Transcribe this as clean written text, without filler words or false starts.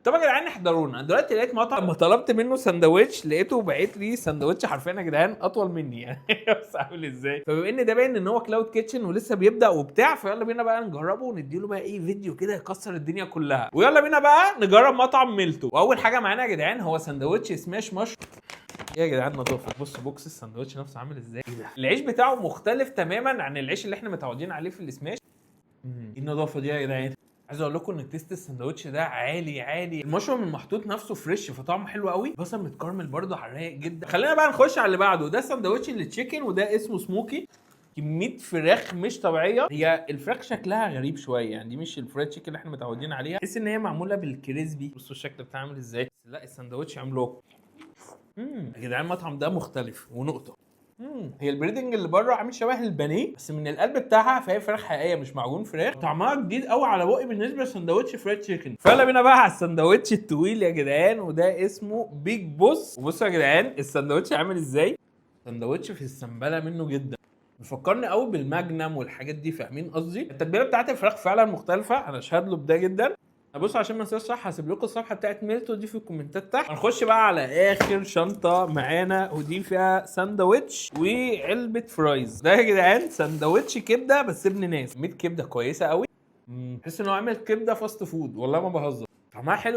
طب يا جدعان احضرونا، دلوقتي لقيت مطعم لما طلبت منه سندوتش لقيته باعت لي سندوتش حرفيا يا جدعان اطول مني يعني بس عامل ازاي؟ فبما ان ده باين ان هو كلاود كيتشن ولسه بيبدا وبتاع، فيلا بينا بقى نجربه ونديله بقى ايه فيديو كده يكسر الدنيا كلها. ويلا بينا بقى نجرب مطعم ميلتو. واول حاجه معانا يا جدعان هو سندوتش سماش مش يا جدعان نضافه. بص بوكس السندوتش نفسه عامل ازاي. ايه ده؟ العيش بتاعه مختلف تماما عن العيش اللي احنا متعودين عليه في السماش. ايه النظافه دي يا جدعان؟ عايز اقول لكم ان تيست السندوتش ده عالي عالي. المشروم المحطوط نفسه فريش فطعمه حلو قوي. بصل متكرمل برده على الرايق جدا. خلينا بقى نخش على اللي بعده. ده سندوتش التشيكن وده اسمه سموكي. كميه فراخ مش طبيعيه. هي الفراخ شكلها غريب شويه يعني، دي مش الفرايد تشيكن اللي احنا متعودين عليها. تحس ان هي معموله بالكريسبي. بصوا الشكل بتاعها عامل ازاي. لا السندوتش عملاق. يا جدعان المطعم ده مختلف ونقطه. هي البريدنج اللي بره عامل شبه البانيه بس من القلب بتاعها، فهي فراخ حقيقيه مش معجون فراخ. طعمها جديد قوي على بقي بالنسبه لسندوتش فرايد تشيكن. فيلا بينا بقى على السندوتش الطويل يا جدعان، وده اسمه بيج بوس. وبصوا يا جدعان السندوتش عامل ازاي. سندوتش في السنبله منه جدا. بيفكرني قوي بالماجنم والحاجات دي، فاهمين قصدي؟ التتبيله بتاعت الفراخ فعلا مختلفه، انا اشهد له بده جدا. بص عشان ما انساش صح، هسيب لكم الصفحه بتاعت ميلتو دي في الكومنتات تحت. هنخش بقى على اخر شنطه معانا، ودي فيها ساندوتش وعلبه فرايز. ده يا جدعان ساندوتش كبده بس ابن ناس. كميه كبده كويسه قوي. تحس ان هو عامل كبده فاست فود، والله ما بهزر. طعمها حلو